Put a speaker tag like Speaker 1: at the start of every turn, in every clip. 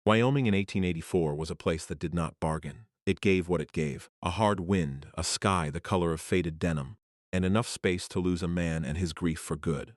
Speaker 1: Wyoming in 1884 was a place that did not bargain. It gave what it gave: a hard wind, a sky the color of faded denim, and enough space to lose a man and his grief for good.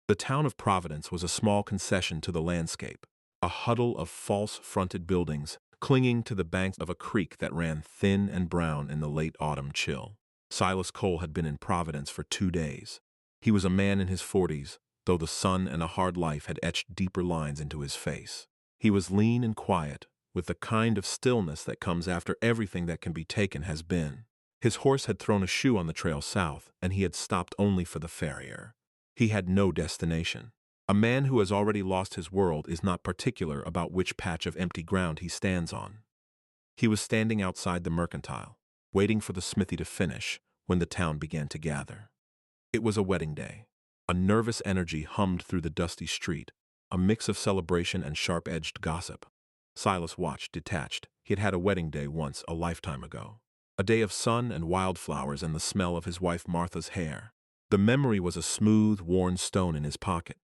Speaker 1: The town of Providence was a small concession to the landscape, a huddle of false-fronted buildings clinging to the banks of a creek that ran thin and brown in the late autumn chill. Silas Cole had been in Providence for 2 days. He was a man in his 40s, though the sun and a hard life had etched deeper lines into his face. He was lean and quiet, with the kind of stillness that comes after everything that can be taken has been. His horse had thrown a shoe on the trail south, and he had stopped only for the farrier. He had no destination. A man who has already lost his world is not particular about which patch of empty ground he stands on. He was standing outside the mercantile, waiting for the smithy to finish, when the town began to gather. It was a wedding day. A nervous energy hummed through the dusty street, a mix of celebration and sharp-edged gossip. Silas watched, detached. He had had a wedding day once, a lifetime ago. A day of sun and wildflowers and the smell of his wife Martha's hair. The memory was a smooth, worn stone in his pocket,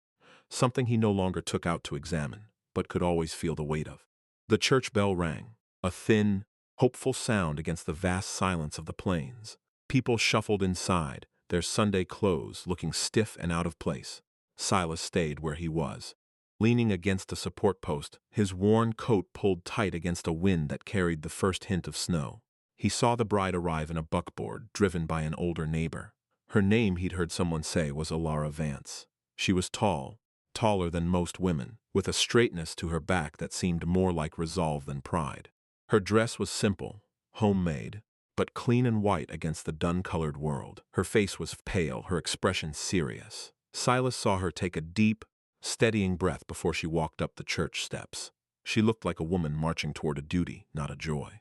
Speaker 1: something he no longer took out to examine, but could always feel the weight of. The church bell rang, a thin, hopeful sound against the vast silence of the plains. People shuffled inside, their Sunday clothes looking stiff and out of place. Silas stayed where he was, leaning against a support post, his worn coat pulled tight against a wind that carried the first hint of snow. He saw the bride arrive in a buckboard, driven by an older neighbor. Her name, he'd heard someone say, was Alara Vance. She was tall, taller than most women, with a straightness to her back that seemed more like resolve than pride. Her dress was simple, homemade, but clean and white against the dun-colored world. Her face was pale, her expression serious. Silas saw her take a deep, steadying breath before she walked up the church steps. She looked like a woman marching toward a duty, not a joy.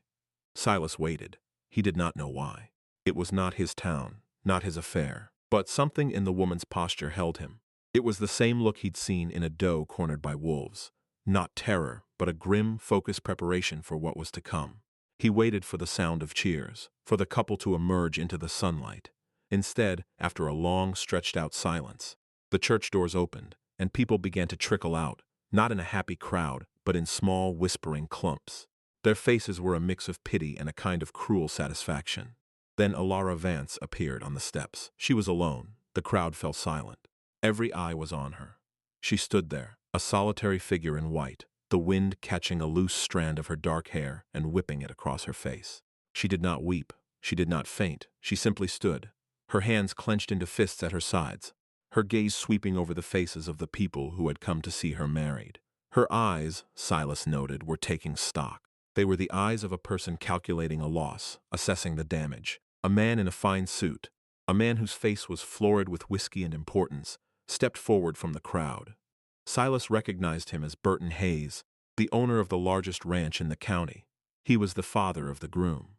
Speaker 1: Silas waited. He did not know why. It was not his town, not his affair, but something in the woman's posture held him. It was the same look he'd seen in a doe cornered by wolves. Not terror, but a grim, focused preparation for what was to come. He waited for the sound of cheers, for the couple to emerge into the sunlight. Instead, after a long, stretched-out silence, the church doors opened, and people began to trickle out, not in a happy crowd, but in small, whispering clumps. Their faces were a mix of pity and a kind of cruel satisfaction. Then Alara Vance appeared on the steps. She was alone. The crowd fell silent. Every eye was on her. She stood there, a solitary figure in white, the wind catching a loose strand of her dark hair and whipping it across her face. She did not weep. She did not faint. She simply stood, her hands clenched into fists at her sides, her gaze sweeping over the faces of the people who had come to see her married. Her eyes, Silas noted, were taking stock. They were the eyes of a person calculating a loss, assessing the damage. A man in a fine suit, a man whose face was florid with whiskey and importance, stepped forward from the crowd. Silas recognized him as Burton Hayes, the owner of the largest ranch in the county. He was the father of the groom.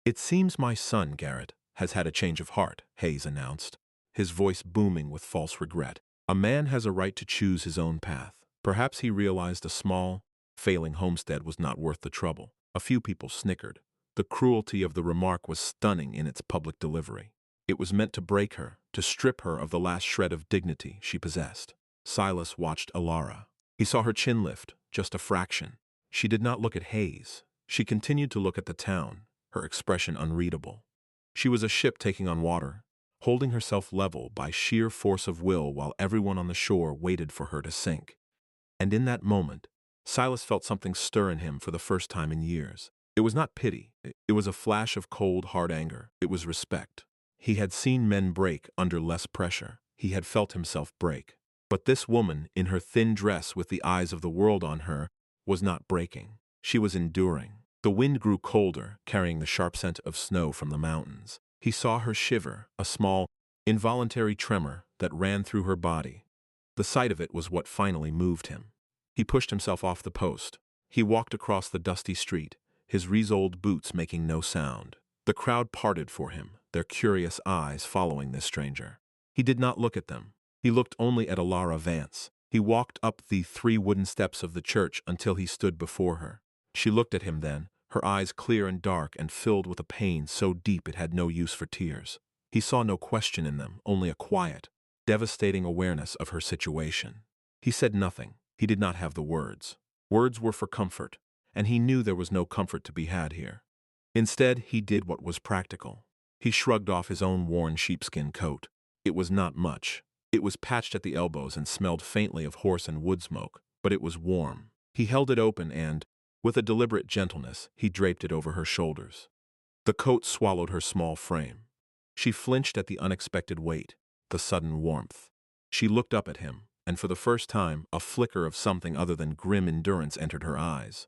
Speaker 1: "It seems my son, Garrett, has had a change of heart," Hayes announced, his voice booming with false regret. "A man has a right to choose his own path." Perhaps he realized a small, failing homestead was not worth the trouble. A few people snickered. The cruelty of the remark was stunning in its public delivery. It was meant to break her, to strip her of the last shred of dignity she possessed. Silas watched Alara. He saw her chin lift, just a fraction. She did not look at Hayes. She continued to look at the town, her expression unreadable. She was a ship taking on water, holding herself level by sheer force of will while everyone on the shore waited for her to sink. And in that moment, Silas felt something stir in him for the first time in years. It was not pity. It was a flash of cold, hard anger. It was respect. He had seen men break under less pressure. He had felt himself break. But this woman, in her thin dress with the eyes of the world on her, was not breaking. She was enduring. The wind grew colder, carrying the sharp scent of snow from the mountains. He saw her shiver, a small, involuntary tremor that ran through her body. The sight of it was what finally moved him. He pushed himself off the post. He walked across the dusty street, his Resoled boots making no sound. The crowd parted for him, their curious eyes following this stranger. He did not look at them. He looked only at Alara Vance. He walked up the 3 wooden steps of the church until he stood before her. She looked at him then, her eyes clear and dark and filled with a pain so deep it had no use for tears. He saw no question in them, only a quiet, devastating awareness of her situation. He said nothing. He did not have the words. Words were for comfort, and he knew there was no comfort to be had here. Instead, he did what was practical. He shrugged off his own worn sheepskin coat. It was not much. It was patched at the elbows and smelled faintly of horse and wood smoke, but it was warm. He held it open and, with a deliberate gentleness, he draped it over her shoulders. The coat swallowed her small frame. She flinched at the unexpected weight, the sudden warmth. She looked up at him, and for the first time, a flicker of something other than grim endurance entered her eyes.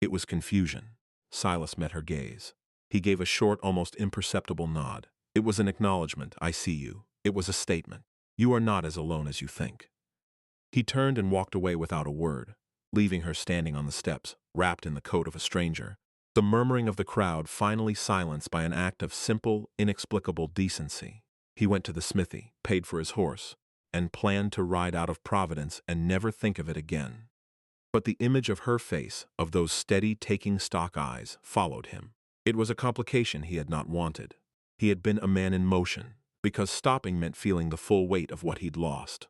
Speaker 1: It was confusion. Silas met her gaze. He gave a short, almost imperceptible nod. It was an acknowledgement, I see you. It was a statement. You are not as alone as you think. He turned and walked away without a word, leaving her standing on the steps, wrapped in the coat of a stranger. The murmuring of the crowd finally silenced by an act of simple, inexplicable decency. He went to the smithy, paid for his horse, and planned to ride out of Providence and never think of it again. But the image of her face, of those steady, taking stock eyes, followed him. It was a complication he had not wanted. He had been a man in motion, because stopping meant feeling the full weight of what he'd lost.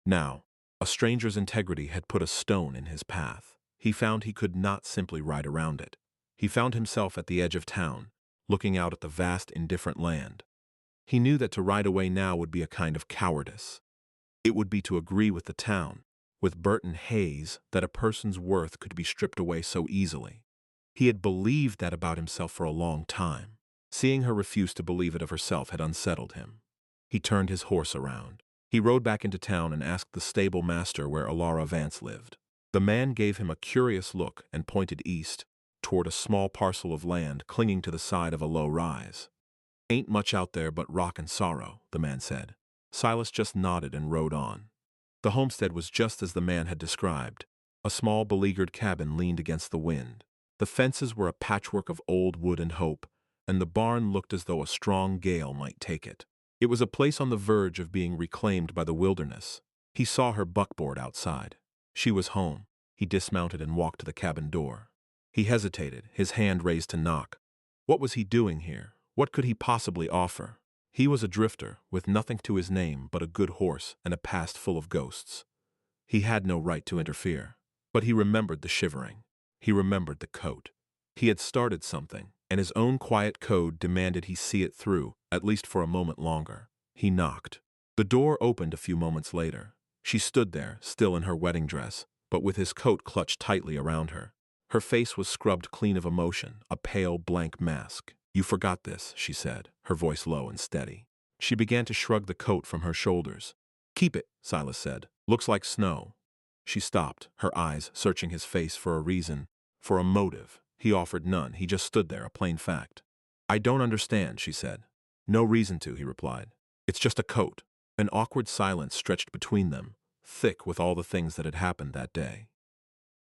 Speaker 1: Now, a stranger's integrity had put a stone in his path. He found he could not simply ride around it. He found himself at the edge of town, looking out at the vast, indifferent land. He knew that to ride away now would be a kind of cowardice. It would be to agree with the town, with Burton Hayes, that a person's worth could be stripped away so easily. He had believed that about himself for a long time. Seeing her refuse to believe it of herself had unsettled him. He turned his horse around. He rode back into town and asked the stable master where Alara Vance lived. The man gave him a curious look and pointed east, toward a small parcel of land clinging to the side of a low rise. Ain't much out there but rock and sorrow, the man said. Silas just nodded and rode on. The homestead was just as the man had described. A small beleaguered cabin leaned against the wind. The fences were a patchwork of old wood and hope, and the barn looked as though a strong gale might take it. It was a place on the verge of being reclaimed by the wilderness. He saw her buckboard outside. She was home. He dismounted and walked to the cabin door. He hesitated, his hand raised to knock. What was he doing here? What could he possibly offer? He was a drifter, with nothing to his name but a good horse and a past full of ghosts. He had no right to interfere. But he remembered the shivering. He remembered the coat. He had started something, and his own quiet code demanded he see it through, at least for a moment longer. He knocked. The door opened a few moments later. She stood there, still in her wedding dress, but with his coat clutched tightly around her. Her face was scrubbed clean of emotion, a pale, blank mask. You forgot this, she said, her voice low and steady. She began to shrug the coat from her shoulders. Keep it, Silas said. Looks like snow. She stopped, her eyes searching his face for a reason, for a motive. He offered none. He just stood there, a plain fact. I don't understand, she said. No reason to, he replied. It's just a coat. An awkward silence stretched between them, thick with all the things that had happened that day.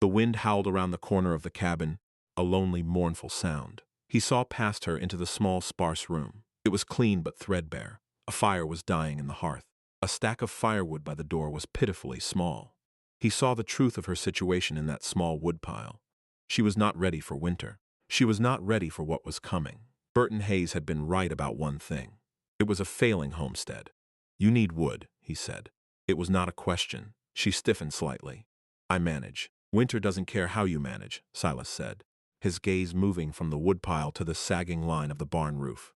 Speaker 1: The wind howled around the corner of the cabin, a lonely, mournful sound. He saw past her into the small, sparse room. It was clean but threadbare. A fire was dying in the hearth. A stack of firewood by the door was pitifully small. He saw the truth of her situation in that small woodpile. She was not ready for winter. She was not ready for what was coming. Burton Hayes had been right about one thing. It was a failing homestead. You need wood, he said. It was not a question. She stiffened slightly. I manage. Winter doesn't care how you manage, Silas said, his gaze moving from the woodpile to the sagging line of the barn roof.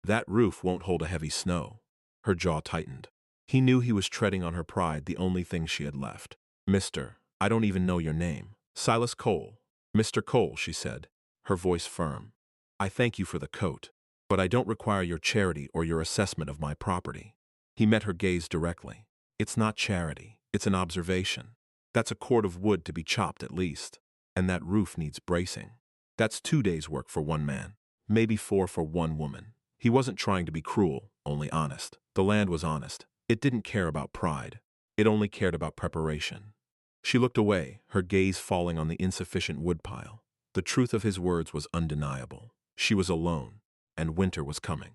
Speaker 1: That roof won't hold a heavy snow. Her jaw tightened. He knew he was treading on her pride, the only thing she had left. Mister, I don't even know your name. Silas Cole. Mr. Cole, she said, her voice firm. I thank you for the coat, but I don't require your charity or your assessment of my property. He met her gaze directly. It's not charity, it's an observation. That's a cord of wood to be chopped at least, and that roof needs bracing. That's 2 days' work for one man, maybe 4 for one woman. He wasn't trying to be cruel, only honest. The land was honest. It didn't care about pride. It only cared about preparation. She looked away, her gaze falling on the insufficient woodpile. The truth of his words was undeniable. She was alone, and winter was coming.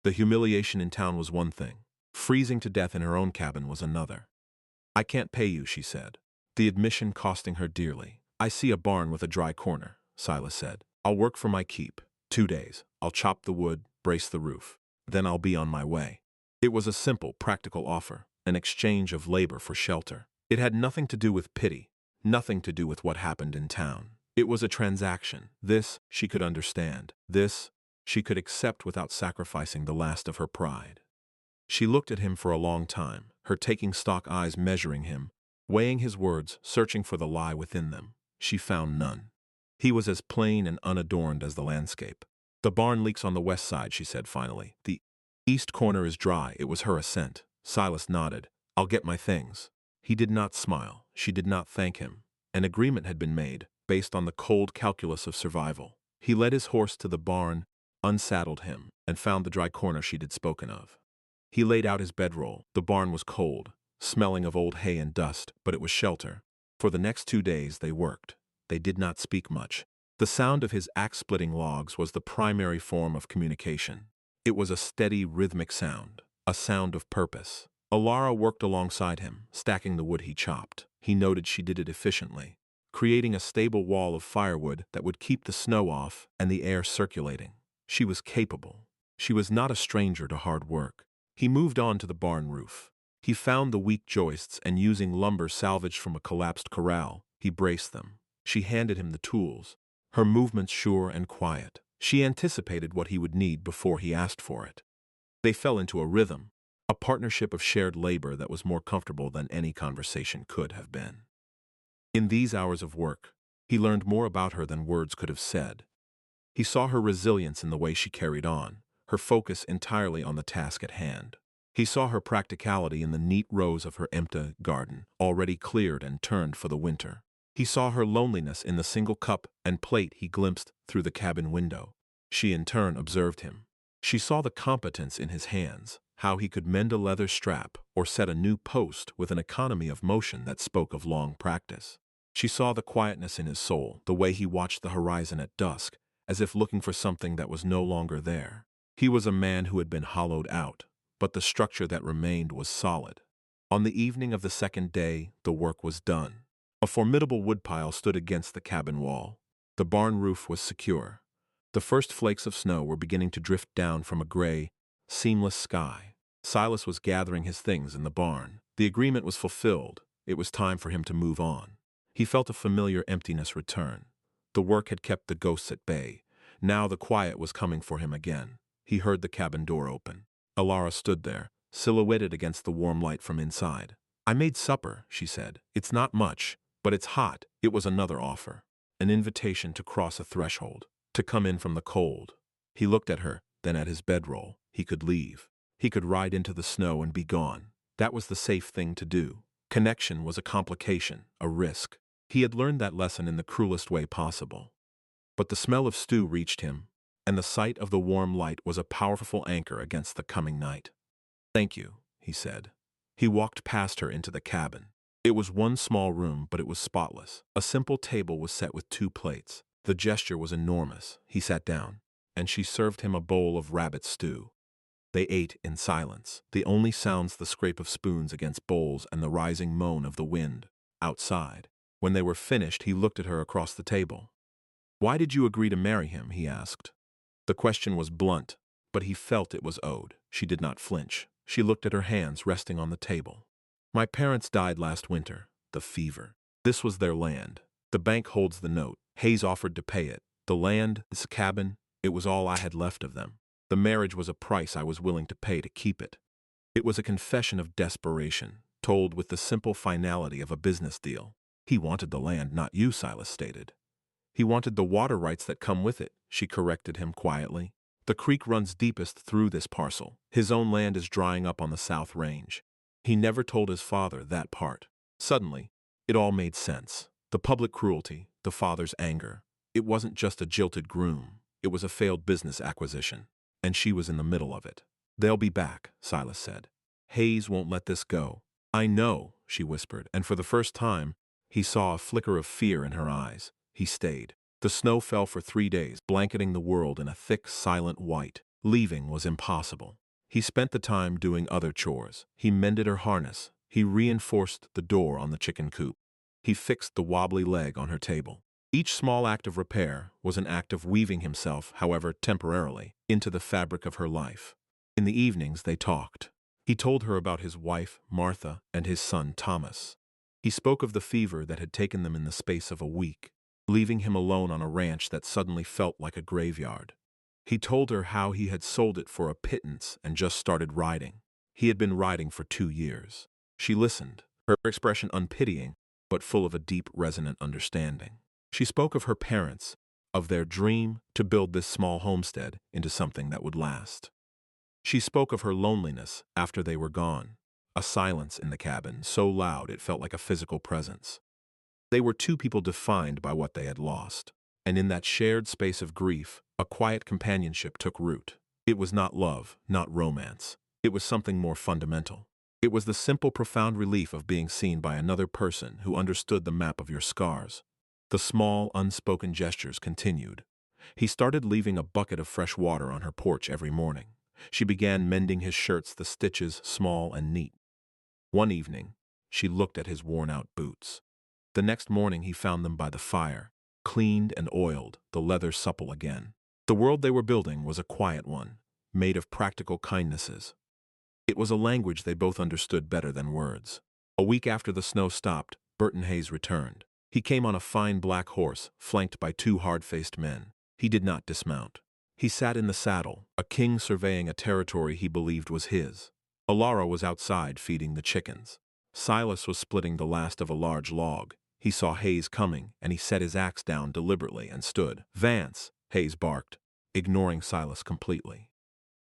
Speaker 1: The humiliation in town was one thing. Freezing to death in her own cabin was another. I can't pay you, she said. The admission costing her dearly. I see a barn with a dry corner, Silas said. I'll work for my keep. 2 days. I'll chop the wood, brace the roof. Then I'll be on my way. It was a simple, practical offer, an exchange of labor for shelter. It had nothing to do with pity, Nothing to do with what happened in town. It was a transaction. This she could understand. This she could accept without sacrificing the last of her pride. She looked at him for a long time, her taking stock eyes measuring him, weighing his words, searching for the lie within them. She found none. He was as plain and unadorned as the landscape. The barn leaks on the west side, she said finally. The east corner is dry. It was her assent. Silas nodded. I'll get my things. He did not smile. She did not thank him. An agreement had been made, based on the cold calculus of survival. He led his horse to the barn, unsaddled him, and found the dry corner she'd spoken of. He laid out his bedroll. The barn was cold, smelling of old hay and dust, but it was shelter. For the next 2 days they worked. They did not speak much. The sound of his axe-splitting logs was the primary form of communication. It was a steady, rhythmic sound, a sound of purpose. Alara worked alongside him, stacking the wood he chopped. He noted she did it efficiently, creating a stable wall of firewood that would keep the snow off and the air circulating. She was capable. She was not a stranger to hard work. He moved on to the barn roof. He found the weak joists and, using lumber salvaged from a collapsed corral, he braced them. She handed him the tools, her movements sure and quiet. She anticipated what he would need before he asked for it. They fell into a rhythm, a partnership of shared labor that was more comfortable than any conversation could have been. In these hours of work, he learned more about her than words could have said. He saw her resilience in the way she carried on, her focus entirely on the task at hand. He saw her practicality in the neat rows of her empty garden, already cleared and turned for the winter. He saw her loneliness in the single cup and plate he glimpsed through the cabin window. She in turn observed him. She saw the competence in his hands, how he could mend a leather strap or set a new post with an economy of motion that spoke of long practice. She saw the quietness in his soul, the way he watched the horizon at dusk, as if looking for something that was no longer there. He was a man who had been hollowed out, but the structure that remained was solid. On the evening of the second day, the work was done. A formidable woodpile stood against the cabin wall. The barn roof was secure. The first flakes of snow were beginning to drift down from a gray, seamless sky. Silas was gathering his things in the barn. The agreement was fulfilled. It was time for him to move on. He felt a familiar emptiness return. The work had kept the ghosts at bay. Now the quiet was coming for him again. He heard the cabin door open. Alara stood there, silhouetted against the warm light from inside. I made supper, she said. It's not much, but it's hot. It was another offer. An invitation to cross a threshold, to come in from the cold. He looked at her, then at his bedroll. He could leave. He could ride into the snow and be gone. That was the safe thing to do. Connection was a complication, a risk. He had learned that lesson in the cruelest way possible. But the smell of stew reached him, and the sight of the warm light was a powerful anchor against the coming night. Thank you, he said. He walked past her into the cabin. It was one small room, but it was spotless. A simple table was set with 2 plates. The gesture was enormous. He sat down, and she served him a bowl of rabbit stew. They ate in silence, the only sounds the scrape of spoons against bowls and the rising moan of the wind outside. When they were finished, he looked at her across the table. Why did you agree to marry him? He asked. The question was blunt, but he felt it was owed. She did not flinch. She looked at her hands resting on the table. My parents died last winter. The fever. This was their land. The bank holds the note. Hayes offered to pay it. The land, this cabin, it was all I had left of them. The marriage was a price I was willing to pay to keep it. It was a confession of desperation, told with the simple finality of a business deal. He wanted the land, not you, Silas stated. He wanted the water rights that come with it, she corrected him quietly. The creek runs deepest through this parcel. His own land is drying up on the south range. He never told his father that part. Suddenly, it all made sense. The public cruelty, the father's anger. It wasn't just a jilted groom. It was a failed business acquisition. And she was in the middle of it. They'll be back, Silas said. Hayes won't let this go. I know, she whispered, and for the first time, he saw a flicker of fear in her eyes. He stayed. The snow fell for 3 days, blanketing the world in a thick, silent white. Leaving was impossible. He spent the time doing other chores. He mended her harness. He reinforced the door on the chicken coop. He fixed the wobbly leg on her table. Each small act of repair was an act of weaving himself, however temporarily, into the fabric of her life. In the evenings they talked. He told her about his wife, Martha, and his son, Thomas. He spoke of the fever that had taken them in the space of a week, leaving him alone on a ranch that suddenly felt like a graveyard. He told her how he had sold it for a pittance and just started riding. He had been riding for 2 years. She listened, her expression unpitying, but full of a deep, resonant understanding. She spoke of her parents, of their dream to build this small homestead into something that would last. She spoke of her loneliness after they were gone, a silence in the cabin so loud it felt like a physical presence. They were two people defined by what they had lost, and in that shared space of grief, a quiet companionship took root. It was not love, not romance. It was something more fundamental. It was the simple, profound relief of being seen by another person who understood the map of your scars. The small, unspoken gestures continued. He started leaving a bucket of fresh water on her porch every morning. She began mending his shirts, the stitches small and neat. One evening, she looked at his worn-out boots. The next morning he found them by the fire, cleaned and oiled, the leather supple again. The world they were building was a quiet one, made of practical kindnesses. It was a language they both understood better than words. A week after the snow stopped, Burton Hayes returned. He came on a fine black horse, flanked by two hard-faced men. He did not dismount. He sat in the saddle, a king surveying a territory he believed was his. Alara was outside feeding the chickens. Silas was splitting the last of a large log. He saw Hayes coming, and he set his axe down deliberately and stood. "Vance," Hayes barked, ignoring Silas completely.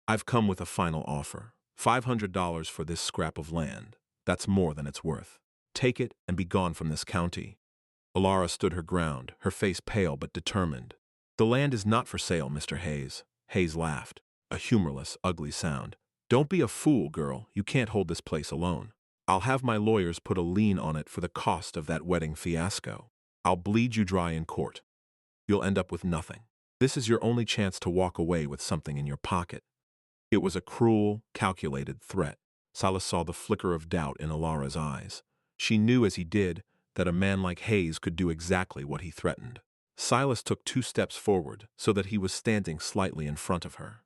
Speaker 1: "I've come with a final offer. $500 for this scrap of land. That's more than it's worth. Take it and be gone from this county." Alara stood her ground, her face pale but determined. "The land is not for sale, Mr. Hayes." Hayes laughed, a humorless, ugly sound. "Don't be a fool, girl. You can't hold this place alone. I'll have my lawyers put a lien on it for the cost of that wedding fiasco. I'll bleed you dry in court. You'll end up with nothing. This is your only chance to walk away with something in your pocket." It was a cruel, calculated threat. Silas saw the flicker of doubt in Alara's eyes. She knew as he did that a man like Hayes could do exactly what he threatened. Silas took 2 steps forward so that he was standing slightly in front of her.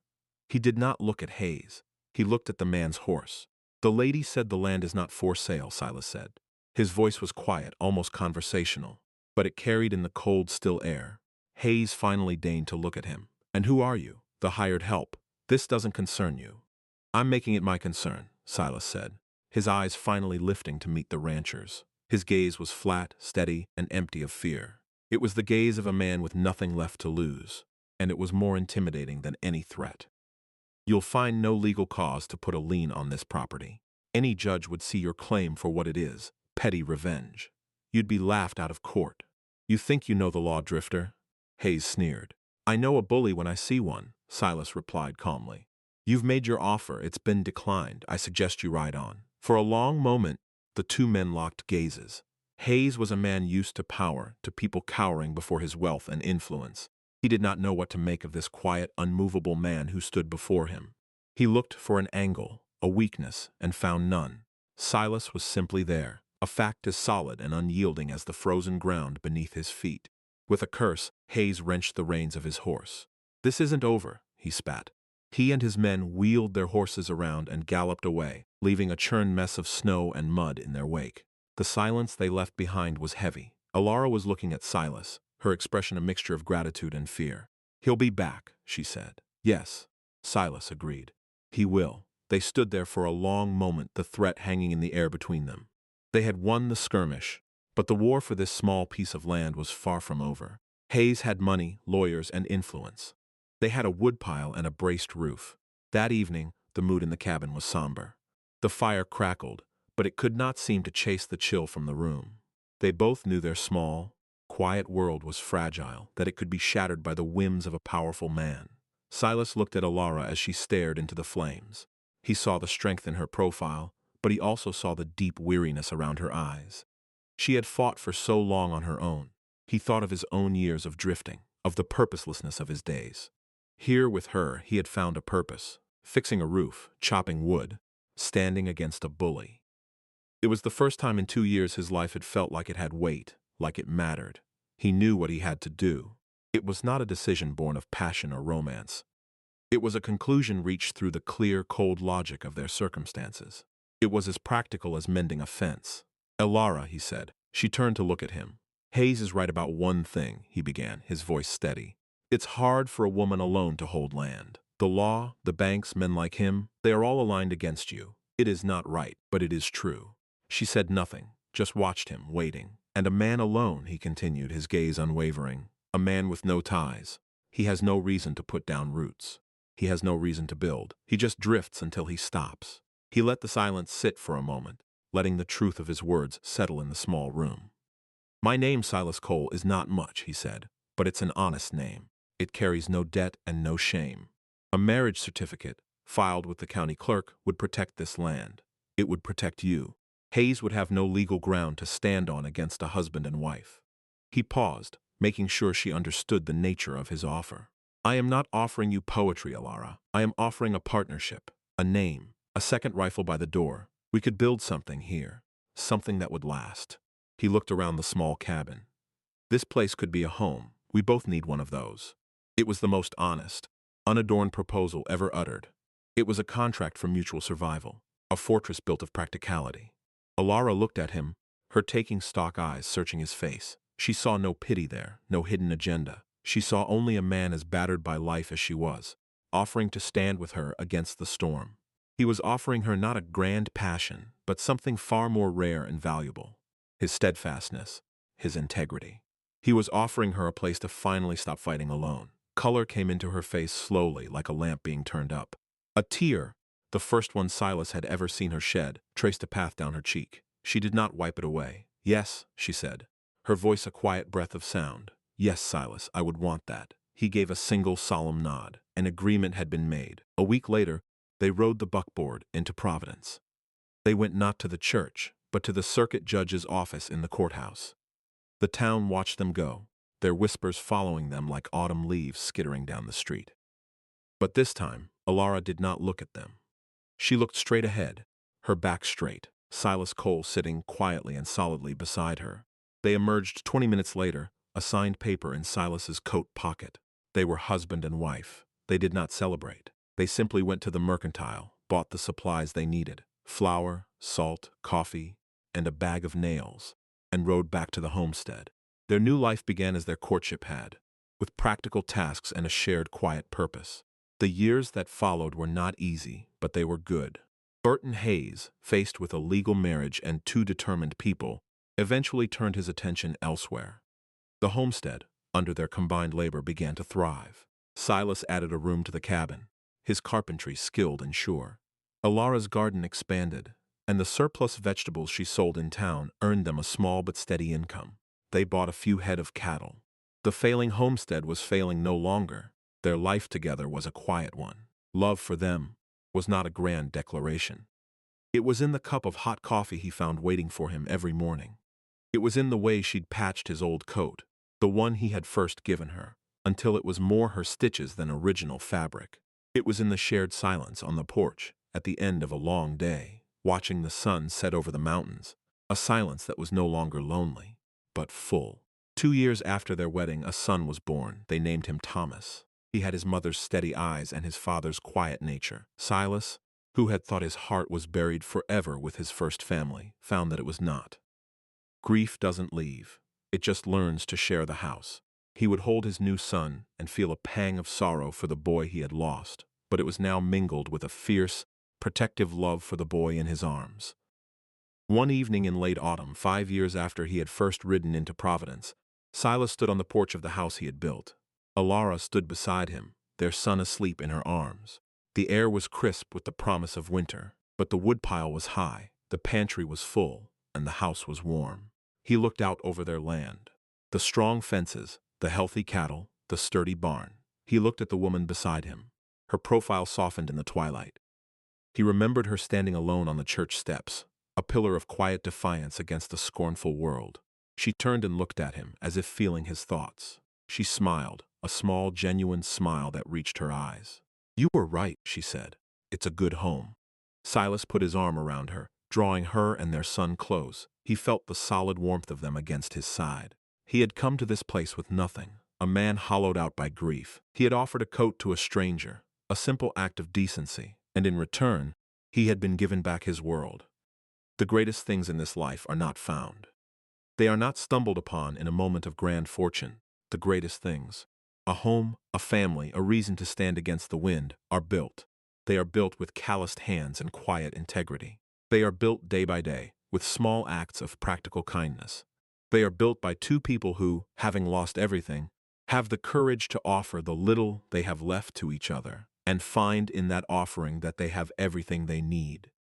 Speaker 1: He did not look at Hayes. He looked at the man's horse. "The lady said the land is not for sale," Silas said. His voice was quiet, almost conversational, but it carried in the cold, still air. Hayes finally deigned to look at him. "And who are you?" "The hired help. This doesn't concern you." "I'm making it my concern," Silas said, his eyes finally lifting to meet the rancher's. His gaze was flat, steady, and empty of fear. It was the gaze of a man with nothing left to lose, and it was more intimidating than any threat. "You'll find no legal cause to put a lien on this property. Any judge would see your claim for what it is, petty revenge. You'd be laughed out of court. You think you know the law, drifter?" Hayes sneered. "I know a bully when I see one," Silas replied calmly. "You've made your offer. It's been declined. I suggest you ride on." For a long moment, the two men locked gazes. Hayes was a man used to power, to people cowering before his wealth and influence. He did not know what to make of this quiet, unmovable man who stood before him. He looked for an angle, a weakness, and found none. Silas was simply there, a fact as solid and unyielding as the frozen ground beneath his feet. With a curse, Hayes wrenched the reins of his horse. "This isn't over," he spat. He and his men wheeled their horses around and galloped away, leaving a churned mess of snow and mud in their wake. The silence they left behind was heavy. Alara was looking at Silas, her expression a mixture of gratitude and fear. "He'll be back," she said. "Yes," Silas agreed. "He will." They stood there for a long moment, the threat hanging in the air between them. They had won the skirmish, but the war for this small piece of land was far from over. Hayes had money, lawyers, and influence. They had a woodpile and a braced roof. That evening, the mood in the cabin was somber. The fire crackled, but it could not seem to chase the chill from the room. They both knew their small, quiet world was fragile, that it could be shattered by the whims of a powerful man. Silas looked at Alara as she stared into the flames. He saw the strength in her profile, but he also saw the deep weariness around her eyes. She had fought for so long on her own. He thought of his own years of drifting, of the purposelessness of his days. Here with her, he had found a purpose, fixing a roof, chopping wood, standing against a bully. It was the first time in 2 years his life had felt like it had weight, like it mattered. He knew what he had to do. It was not a decision born of passion or romance. It was a conclusion reached through the clear, cold logic of their circumstances. It was as practical as mending a fence. Elara, he said. She turned to look at him. Hayes is right about one thing, he began, his voice steady. It's hard for a woman alone to hold land. The law, the banks, men like him, they are all aligned against you. It is not right, but it is true. She said nothing, just watched him, waiting. And a man alone, he continued, his gaze unwavering. A man with no ties. He has no reason to put down roots. He has no reason to build. He just drifts until he stops. He let the silence sit for a moment, letting the truth of his words settle in the small room. My name, Silas Cole, is not much, he said, but it's an honest name. It carries no debt and no shame. A marriage certificate, filed with the county clerk, would protect this land. It would protect you. Hayes would have no legal ground to stand on against a husband and wife. He paused, making sure she understood the nature of his offer. I am not offering you poetry, Elara. I am offering a partnership, a name, a second rifle by the door. We could build something here, something that would last. He looked around the small cabin. This place could be a home. We both need one of those. It was the most honest, unadorned proposal ever uttered. It was a contract for mutual survival, a fortress built of practicality. Elara looked at him, her taking stock eyes searching his face. She saw no pity there, no hidden agenda. She saw only a man as battered by life as she was, offering to stand with her against the storm. He was offering her not a grand passion, but something far more rare and valuable. His steadfastness, his integrity. He was offering her a place to finally stop fighting alone. Color came into her face slowly, like a lamp being turned up. A tear, the first one Silas had ever seen her shed, traced a path down her cheek. She did not wipe it away. Yes, she said, her voice a quiet breath of sound. Yes, Silas, I would want that. He gave a single solemn nod. An agreement had been made. A week later, they rode the buckboard into Providence. They went not to the church, but to the circuit judge's office in the courthouse. The town watched them go, their whispers following them like autumn leaves skittering down the street. But this time, Elara did not look at them. She looked straight ahead, her back straight, Silas Cole sitting quietly and solidly beside her. They emerged 20 minutes later, a signed paper in Silas's coat pocket. They were husband and wife. They did not celebrate. They simply went to the mercantile, bought the supplies they needed, flour, salt, coffee, and a bag of nails, and rode back to the homestead. Their new life began as their courtship had, with practical tasks and a shared quiet purpose. The years that followed were not easy, but they were good. Burton Hayes, faced with a legal marriage and two determined people, eventually turned his attention elsewhere. The homestead, under their combined labor, began to thrive. Silas added a room to the cabin, his carpentry skilled and sure. Elara's garden expanded, and the surplus vegetables she sold in town earned them a small but steady income. They bought a few head of cattle. The failing homestead was failing no longer. Their life together was a quiet one. Love for them was not a grand declaration. It was in the cup of hot coffee he found waiting for him every morning. It was in the way she'd patched his old coat, the one he had first given her, until it was more her stitches than original fabric. It was in the shared silence on the porch, at the end of a long day, watching the sun set over the mountains, a silence that was no longer lonely, but full. 2 years after their wedding, a son was born. They named him Thomas. He had his mother's steady eyes and his father's quiet nature. Silas, who had thought his heart was buried forever with his first family, found that it was not. Grief doesn't leave. It just learns to share the house. He would hold his new son and feel a pang of sorrow for the boy he had lost, but it was now mingled with a fierce, protective love for the boy in his arms. One evening in late autumn, 5 years after he had first ridden into Providence, Silas stood on the porch of the house he had built. Elara stood beside him, their son asleep in her arms. The air was crisp with the promise of winter, but the woodpile was high, the pantry was full, and the house was warm. He looked out over their land. The strong fences, the healthy cattle, the sturdy barn. He looked at the woman beside him. Her profile softened in the twilight. He remembered her standing alone on the church steps, a pillar of quiet defiance against the scornful world. She turned and looked at him, as if feeling his thoughts. She smiled, a small, genuine smile that reached her eyes. "You were right," she said. "It's a good home." Silas put his arm around her, drawing her and their son close. He felt the solid warmth of them against his side. He had come to this place with nothing, a man hollowed out by grief. He had offered a coat to a stranger, a simple act of decency, and in return, he had been given back his world. The greatest things in this life are not found. They are not stumbled upon in a moment of grand fortune. The greatest things, a home, a family, a reason to stand against the wind, are built. They are built with calloused hands and quiet integrity. They are built day by day, with small acts of practical kindness. They are built by two people who, having lost everything, have the courage to offer the little they have left to each other, and find in that offering that they have everything they need.